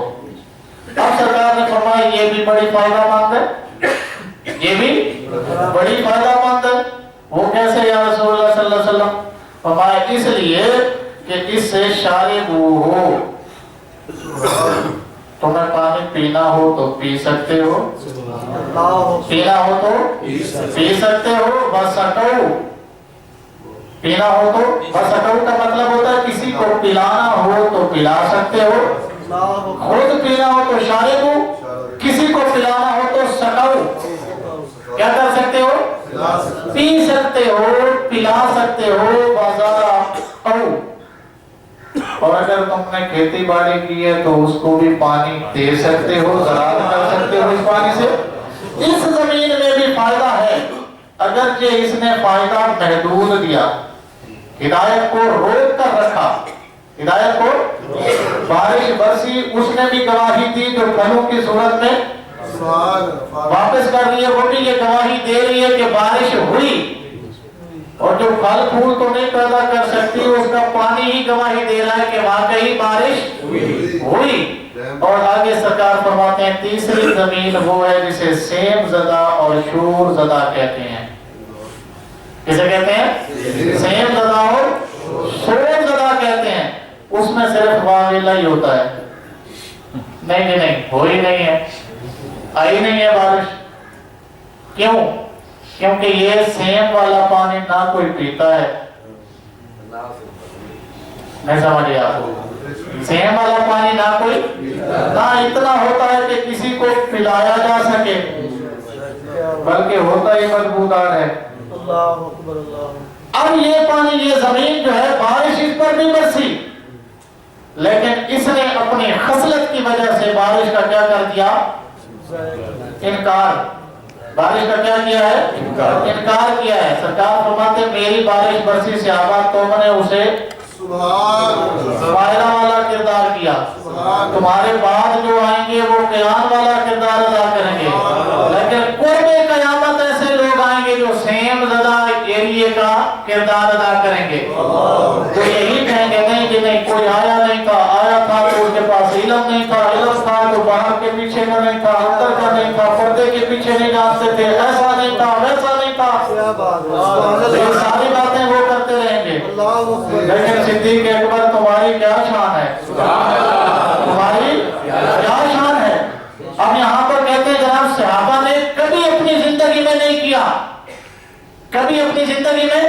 Speaker 1: اب سرکار نے فرمایا یہ بھی بڑی فائدہ مند ہے، یہ بھی بڑی فائدہ مند ہے۔ وہ کیسے یا رسول اللہ صلی اللہ علیہ وسلم؟ فرمایا اس لیے کہ اس سے شارب ہو، تمہیں پانی پینا ہو تو پی سکتے ہو، پینا ہو تو پی سکتے ہو، وسقو، پینا ہو تو وسقو کا مطلب ہوتا ہے کسی کو پلانا ہو تو پلا سکتے ہو، خود پینا ہو تو شارب ہو، کسی کو پلانا ہو تو سقو، کیا کر سکتے ہو؟ پی سکتے ہو، پلا سکتے ہو، بازار او۔ اور اگر تم نے کھیتی باڑی کی ہے تو اس کو بھی پانی دے سکتے ہو، زراعت کر سکتے ہو اس پانی سے۔ اس زمین میں بھی فائدہ ہے، اگرچہ اس نے فائدہ محدود دیا، ہدایت کو روک کر رکھا، ہدایت کو بارش برسی، اس نے بھی گواہی دی جو پھلوں کی صورت میں واپس کر رہی ہے، وہ بھی یہ گواہی دے رہی ہے کہ بارش ہوئی، اور جو پھل پھول تو نہیں پیدا کر سکتی اس کا پانی ہی گواہی دے رہا ہے کہ واقعی بارش ہوئی۔ اور آگے سرکار فرماتے ہیں تیسری زمین وہ ہے جسے سیم زدہ اور شور زدہ کہتے ہیں۔ کسے کہتے ہیں؟ سیم زدہ اور شور زدہ کہتے ہیں۔ اس میں صرف واویلا ہی ہوتا ہے، نہیں جی نہیں، ہو ہی نہیں ہے، آئی نہیں ہے بارش۔ کیوں؟ کیونکہ یہ سیم والا پانی نہ کوئی پیتا ہے، نہیں سمجھے آپ کو؟ سیم والا پانی نہ کوئی، نہ اتنا ہوتا ہے کہ کسی کو پلایا جا سکے، بلکہ ہوتا ہی بدبودار ہے۔ اب یہ پانی، یہ زمین جو ہے بارش اس پر بھی برسی، لیکن اس نے اپنی خصلت کی وجہ سے بارش کا کیا کر دیا؟ انکار۔ بارش کا کیا کیا ہے؟ انکار کیا ہے۔ سرکار فرماتے ہیں میری بارش برسی سے آباد تو میں نے اسے فائدہ والا کردار کیا، تمہارے بعد جو آئیں گے وہ قیام والا کردار ادا کریں گے، لیکن قرب قیامت ایسے لوگ آئیں گے جو سیم زدہ ایریے کا کردار ادا کریں گے، تو یہی کہیں گے نہیں کہ نہیں کوئی آیا نہیں تھا، نہیں تھا، علم تھا تو باہر کے پیچھے کا نہیں تھا، اندر کا نہیں تھا، پردے کے پیچھے نہیں جانتے تھے، ایسا نہیں تھا، ویسا نہیں تھا، یہ ساری باتیں وہ کرتے رہیں گے. لیکن صدیق اکبر تمہاری کیا شان ہے، تمہاری کیا شان ہے. اب یہاں پر کہتے ہیں جناب صحابہ نے کبھی اپنی زندگی میں نہیں کیا، کبھی اپنی زندگی میں.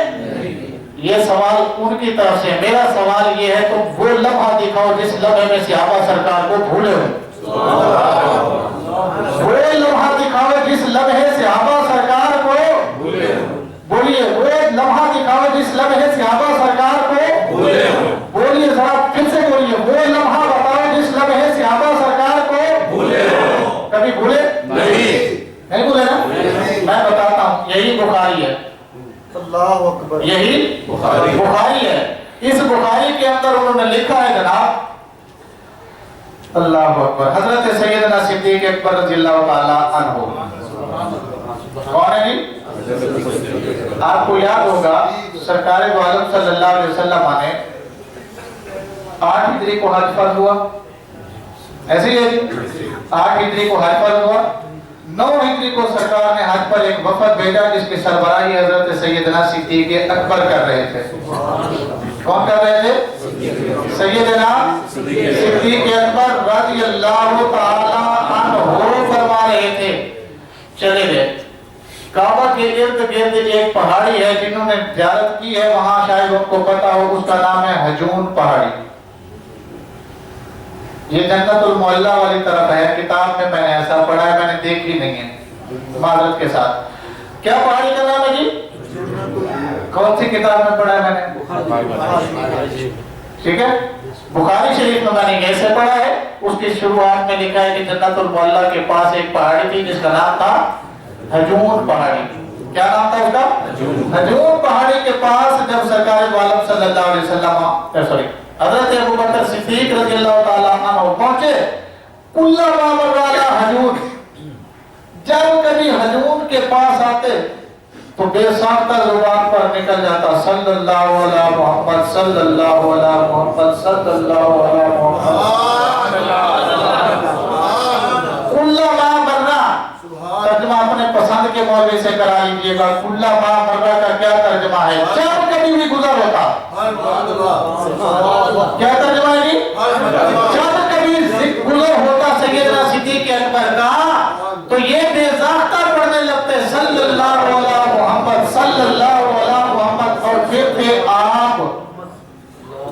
Speaker 1: یہ سوال ان کی طرف سے، میرا سوال یہ ہے تم وہ لمحہ دکھاؤ جس لمحے میں صحابہ سرکار کو بھولے ہو. وہ لمحہ دکھاؤ جس لمحے صحابہ سرکار کو بھولے ہو. بولیے وہ لمحہ دکھاؤ جس لمحے صحابہ سرکار کو بھولے ہو. بولیے ذرا پھر سے بولیے، وہ لمحہ بتاؤ جس لمحے صحابہ سرکار کو بھولے ہو. کبھی بھولے نہیں بھولے نا. میں بتاتا ہوں، یہی بخاری ہے. اللہ اکبر. یہی بخاری ہے. اس بخاری کے اندر انہوں نے لکھا ہے جناب، اللہ اکبر، حضرت سیدنا صدیق اکبر رضی اللہ تعالیٰ عنہ. کون ہے جی؟ آپ کو یاد ہوگا سرکار دو عالم صلی اللہ علیہ وسلم نے 8 ہجری کو حج فرض ہوا، ایسے ہی ہے جی. 8 ہجری کو حج فرض ہوا. 9 ہجری کو سرکار نے حج پر ایک وفد بھیجا جس کی سربراہی حضرت سیدنا صدیق اکبر کر رہے تھے. کون کر رہے تھے؟ سیدنا صدیق اکبر رضی اللہ تعالی عنہ فرما رہے تھے. چلے گئے کعبہ کے ارد گرد ایک پہاڑی ہے، جنہوں نے زیارت کی ہے وہاں شاید ان کو پتا ہو، اس کا نام ہے حجون پہاڑی. یہ جنت المعلا والی طرف ہے. کتاب میں نے ایسا پڑھا ہے، میں نے دیکھی نہیں ہے معذرت کے ساتھ. کیا پہاڑی کا نام ہے جی؟ کون سی کتاب میں پڑھا ہے میں نے؟ ٹھیک ہے، بخاری شریف میں نے کیسے پڑھا ہے. اس کی شروعات میں لکھا ہے کہ جنت المعلا کے پاس ایک پہاڑی تھی جس کا نام تھا حجون پہاڑی. کیا نام تھا اس کا؟ حجون پہاڑی کے پاس جب سرکار دو عالم صلی اللہ علیہ وسلم حضرت ابوبکر صدیق رضی اللہ تعالیٰ عنہ پہنچے، کلما مر علی حجون، جب کبھی حجون کے پاس آتے تو بے ساختہ زبان پر نکل جاتا صلی اللہ علیہ محمد صلی اللہ علیہ محمد صلی اللہ علیہ محمد. کلما مرہ ترجمہ اپنے پسند کے مولوی سے کرا لیجیے گا. کلما مرہ کا کیا ترجمہ ہے؟ جب کبھی بھی گزر ہوتا. کیا ترجمہ ہے جی؟ جب کبھی گزر ہوتا سیدنا صدیق اکبر کا تو یہ بے ضابطہ پڑھنے لگتے صلی اللہ علیہ محمد صلی اللہ علیہ محمد. اور پھر تھے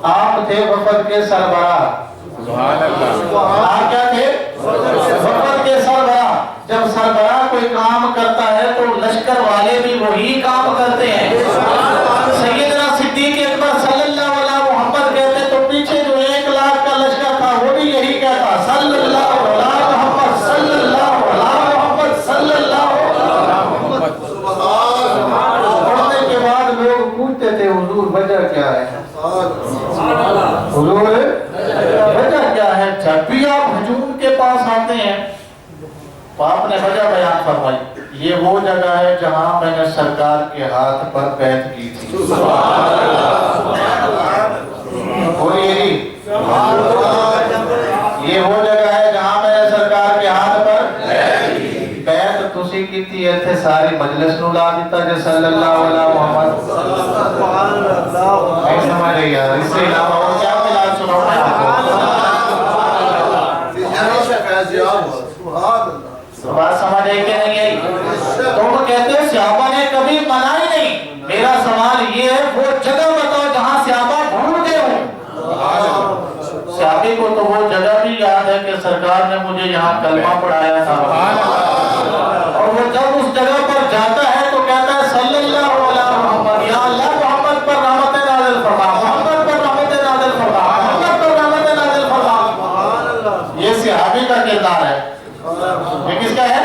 Speaker 1: آپ تھے وفد کے سربراہ. آپ کیا تھے؟ وفد کے سربراہ. جب سربراہ کوئی کام کرتا ہے تو لشکر والے بھی وہی کام کرتے ہیں. سیدنا صدیق اکبر صلی اللہ علیہ محمد کہتے تو پیچھے جو 1 لاکھ کا لشکر تھا وہ بھی یہی کہتا صلی اللہ علیہ محمد صلی اللہ علیہ محمد صلی اللہ علیہ محمد. پڑھنے کے بعد لوگ پوچھتے تھے حضور وجہ کیا ہے؟ حضور وجہ کیا ہے؟ جب بھی آپ حجون کے پاس آتے ہیں تو آپ نے وجہ بیان فرمائی. یہ وہ جگہ ہے جہاں میں نے سرکار کے ہاتھ پر بیعت کی تھی. بولیے جی، یہ وہ جگہ ہے جہاں میں نے سرکار کے ہاتھ پر بیعت تسی کی تھی. ایتھے ساری مجلس نو لا دیتا جے صلی اللہ علیہ محمد. نہیں سمجھ رہی یار، اس سے علاوہ اور کیا ملال سناؤں میں آپ کو؟ بات سمجھ رہے کہ نہیں آئی؟ تم کہتے ہیں صحابہ نے کبھی منع ہی نہیں. میرا سوال یہ ہے وہ جگہ بتاؤ جہاں صحابہ بھول گئے ہوں. صحابی کو تو وہ جگہ بھی یاد ہے کہ سرکار نے مجھے یہاں کلمہ پڑھایا تھا، اور وہ جب اس جگہ پر جاتا ہے تو کہتا ہے صلی اللہ علیہ محمد، یا اللہ محمد پر رحمت نازل فرما، محمد پر رحمت نازل فرما، محمد پر رحمت نازل فرما. یہ صحابی کا کردار ہے. یہ کس کا ہے؟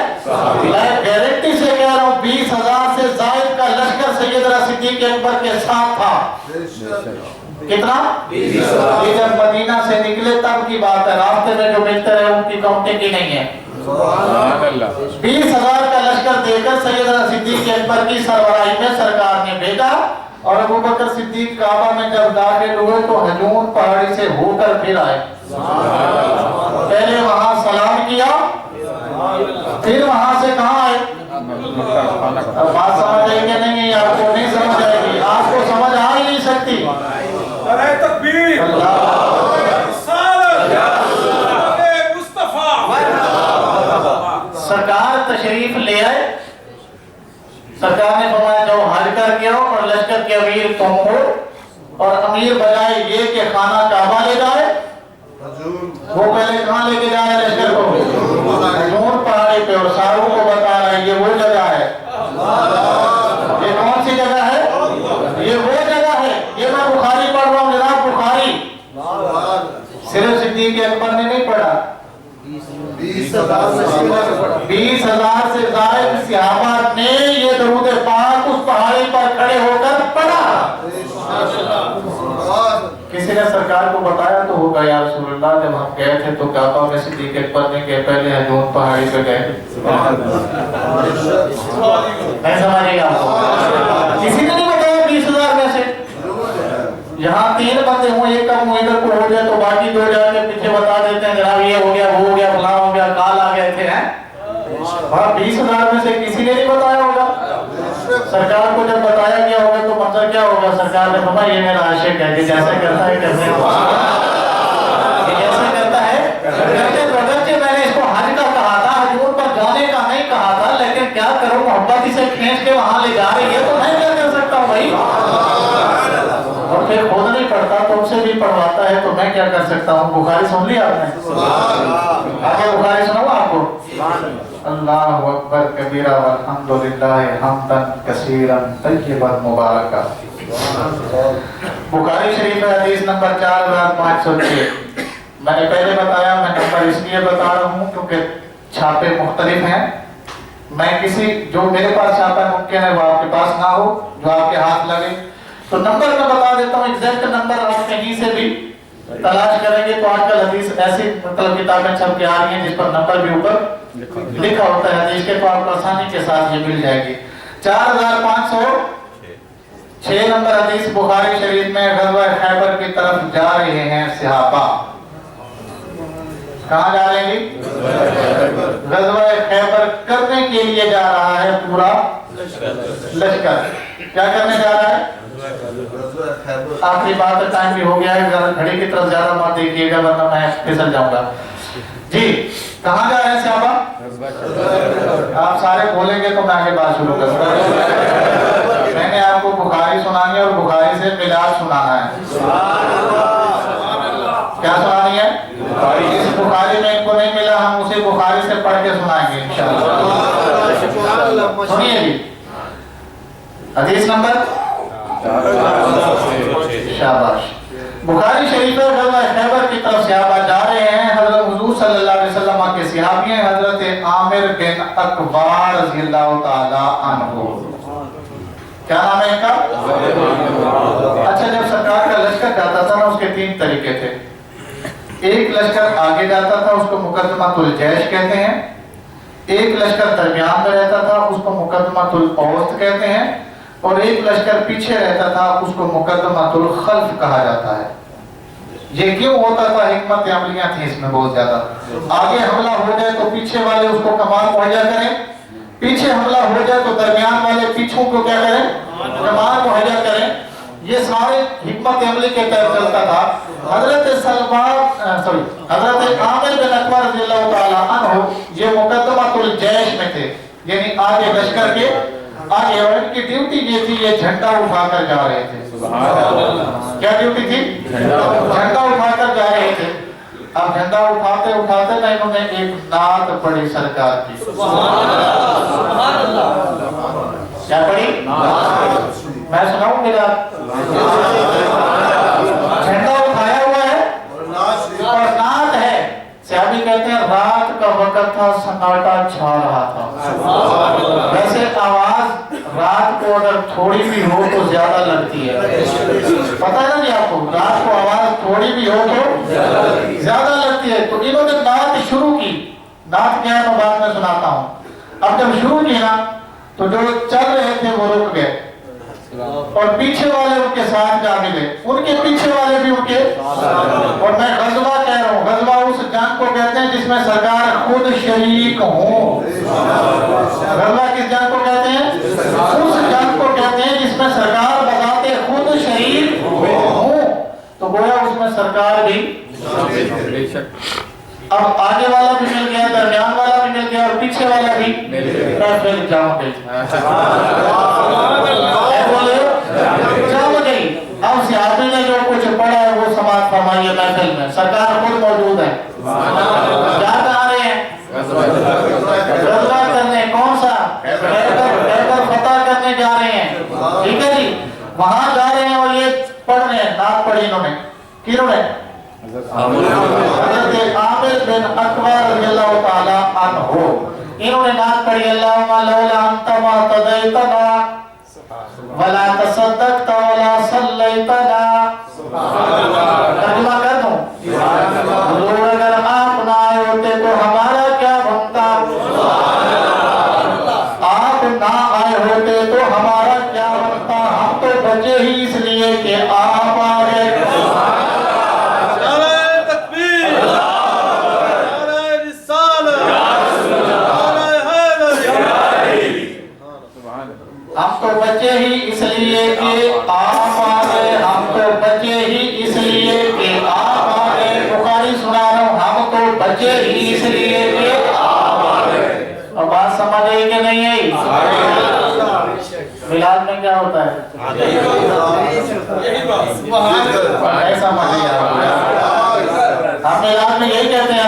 Speaker 1: میں گارنٹی سے کہہ رہا ہوں 20,000 سے زائد کا لشکر سیدنا صدیق اکبر کے ساتھ تھا. کتنا؟ 20,000. یہ جب مدینہ سے نکلے تب کی بات ہے، راستے میں جو ملتے رہے ان کی کاؤنٹنگ ہی نہیں ہے. 20,000 کا لشکر دے کر سیدنا صدیق اکبر کی سربراہی میں سرکار نے بھیجا. اور ابوبکر صدیق کعبہ میں جب داخل ہوئے تو حجون پہاڑی سے ہو کر پھر آئے.
Speaker 2: پہلے وہاں سلام کیا، پھر وہاں سے کہاں آئے؟ اب بات سمجھ آئے کہ نہیں؟ آپ کو نہیں سمجھ آئے گی، آپ کو سمجھ آ ہی نہیں سکتی۔
Speaker 3: تکبیر،
Speaker 2: سرکار تشریف لے آئے، سرکار نے فرمایا جاؤ حج کر کے آؤ، اور لشکر کے امیر تم ہو، اور امیر بجائے یہ کہ خانہ کعبہ لے جائے، وہ پہلے کہاں لے کے جائے لشکر کو؟ حجون پہاڑی پہ، اور ساروں کو بتا رہا ہے یہ وہ جگہ ہے۔ یہ کون سی جگہ ہے؟ یہ وہ جگہ ہے۔ یہ میں بخاری پڑھ رہا ہوں جناب، بخاری، صرف صدیق اکبر نے نہیں پڑھا، 20,000 سے زائد صحابہ نے یہ درود پاک اس پہاڑی پر کھڑے ہو کر پڑھا۔ کسی نے سرکار کو بتایا تو ہوگا یا رسول اللہ جب ہم گئے تھے تو کعبہ میں صدیق اکبر نے کہ پہلے حجون پہاڑی پہ گئے۔ نہیں سمجھے گا؟ کسی نے نہیں بتایا 20,000 میں سے؟ یہاں 3 بندے ہوں، ایک کم ادھر کو ہو جائے تو باقی 2 جا کے پیچھے بتا دیتے ہیں جناب یہ ہو گیا، وہ ہو گیا، فلاں ہو گیا، کال آ گئے تھے ہیں۔ وہاں 20,000 میں سے کسی نے نہیں بتایا ہوگا۔ سرکار کو جب بتایا گیا ہوگا تو منظر کیا ہوگا؟ سرکار نے فرمایا یہ میرا عاشق ہے، کہ جیسے کرتا ہے کرنے کو، یہ جیسے کرتا ہے اگرچہ میں نے اس کو حج کا کہا تھا، حجون پر جانے کا نہیں کہا تھا، لیکن کیا کروں محبت اسے کھینچ کے وہاں لے جا رہی ہے تو میں کیا کر سکتا ہوں بھائی؟ اور پھر خود نہیں پڑھتا تو اسے بھی پڑھواتا ہے تو میں کیا کر سکتا ہوں؟ بخاری سن لی آپ نے؟ آگے بخاری سناؤں آپ کو؟ اللہ اکبر کبیرہ والحمدللہ حمدا کثیرا طیبا مبارکا۔ بخاری شریف حدیث نمبر 4506۔ میں نے پہلے بتایا، میں نمبر اس لیے بتا رہا ہوں کیونکہ چھاپے مختلف ہیں۔ میں کسی جو میرے پاس چھاپا ممکن ہے وہ آپ کے پاس نہ ہو، جو آپ کے ہاتھ لگے، تو نمبر میں بتا دیتا ہوں، ایگزیکٹ نمبر آپ کہیں سے بھی تلاش کریں گے تو آج کل حدیث ایسی مطلب کتابیں چھپ کے آ رہی ہیں جس پر نمبر بھی اوپر لکھا ہوتا ہے حدیث کے، تو آپ کو آسانی کے ساتھ یہ مل جائے گی۔ 4506 نمبر حدیث بخاری شریف میں، غزوہ خیبر کی طرف جا رہے ہیں صحابہ۔ کہاں جا رہے ہیں؟ غزوہ خیبر کرنے کے لیے جا رہا ہے پورا لشکر۔ کیا کرنے جا رہا ہے؟ آخری بات، ٹائم بھی ہو گیا ہے، گھڑی کی طرف زیادہ مت دیکھیے گا ورنہ میں پھسل جاؤں گا۔ جی کہاں جا رہے ہیں صحابہ؟ آپ سارے بولیں گے تو میں آگے بات شروع کروں گا۔ میں نے آپ کو بخاری سنانی ہے اور بخاری سے میلاد سنانا ہے۔ کیا سنانی ہے؟ اس بخاری میں ان کو نہیں ملا، ہم اسے بخاری سے پڑھ کے سنائیں گے انشاءاللہ۔ سنیے جی حدیث نمبر شاباش۔ بخاری شریف میں غزوہ خیبر کی طرف صحابہ جا رہے ہیں۔ حضرت حضور صلی اللہ علیہ وسلم کے صحابی ہیں حضرت عامر بن اقبار رضی اللہ تعالی عنہ۔ کیا نام ہے ان کا؟ اچھا، جب سرکار کا لشکر جاتا تھا نا اس کے 3 طریقے تھے۔ ایک لشکر آگے جاتا تھا، اس کو مقدمۃ الجیش کہتے ہیں۔ ایک لشکر درمیان میں رہتا تھا، اس کو مقدمۃ الاوسط کہتے ہیں۔ اور ایک لشکر پیچھے رہتا تھا، اس کو مقدمۃ الخلف کہا جاتا ہے۔ یہ کیوں ہوتا تھا؟ حکمت عملیاں تھیں اس میں بہت زیادہ۔ آگے حملہ ہو جائے تو پیچھے والے اس کو کمان مہیا کریں، پیچھے حملہ ہو جائے تو درمیان والے پیچھوں کو کیا کریں؟ کمان مہیا کریں۔ یہ سارے حکمت عملی کے تحت چلتا تھا۔ حضرت عامر بن اقبار رضی اللہ تعالیٰ عنہ یہ مقدمۃ الجیش میں تھے، یعنی آگے لشکر کے آگے، اور ان کی ڈیوٹی یہ تھی یہ جھنڈا اٹھا کر جا رہے تھے۔ کیا ڈیوٹی تھی؟ جھنڈا اٹھا کر جا رہے تھے۔ اب جھنڈا اٹھاتے اٹھاتے نا انہوں نے ایک نعت پڑھی سرکار کی۔ کیا پڑھی؟ میں سناؤں میرا؟ جھنڈا اٹھایا ہوا ہے اور نعت ہے۔ صحابی کہتے ہیں رات کا وقت تھا، سناٹا چھا رہا تھا۔ ویسے آواز رات کو اگر تھوڑی بھی ہو تو زیادہ لگتی ہے، پتہ ہے نا جی آپ کو، رات کو آواز تھوڑی بھی ہو تو زیادہ لگتی ہے۔ تو انہوں نے نعت شروع کی۔ نعت کیا ہے میں بعد میں سناتا ہوں۔ اب جب شروع کی نا تو جو چل رہے تھے وہ رک گئے، اور پیچھے والے ان کے ساتھ جا ملے، ان کے پیچھے والے بھی ان کے، اور میں غزوہ کہہ رہا ہوں، غزوہ اس جنگ کو کہتے ہیں جس میں سرکار خود شریک ہوں۔ غزوہ کس جنگ کو کہتے ہیں؟ اس جنگ کو کہتے ہیں جس میں سرکار بذات خود شریک ہوں، تو گویا اس میں سرکار بھی، اب آگے والا بھی مل گیا، درمیان والا بھی مل گیا، اور پیچھے والا بھی محفل جام گئی، جام گئی۔ اب صحابی نے جو کچھ پڑھا ہے وہ سماعت فرمائیے محفل میں، سرکار خود موجود ہے، کیا کہا رہے ہیں؟ غزوہ کرنے، کون سا؟ خیبر فتح کرنے جا رہے ہیں، ٹھیک ہے جی، وہاں جا رہے ہیں اور یہ پڑھ رہے ہیں، نعت پڑھی انہوں نے، کیوں نے؟ حضرت عامر بن اقوی رضی اللہ تعالی عنہ، انہوں نے نعت پڑھی، اللہم لولا انت ما تدیتنا ولا تصدقت ولا صلیتنا، ترجمہ کر دوں، حضور اگر آپ نہ آئے ہوتے تو ہمارا کیا بنتا، آپ نہ آئے ہوتے تو ہمارا کیا بنتا، ہم تو بچے ہی اس لیے کہ آپ آ گئے۔ ہم تو بچے ہی اس لیے کہ آپ آ گئے، ہم تو بچے ہی اس لیے کہ آپ آ گئے، بخاری سنا رہا ہوں، ہم تو بچے ہی اس لیے کہ آپ آ گئے۔ اور بات سمجھ آئی کہ نہیں آئی؟ میلاد میں کیا ہوتا ہے؟ ایسا سمجھ آئی؟ ہم میلاد میں یہی کہتے ہیں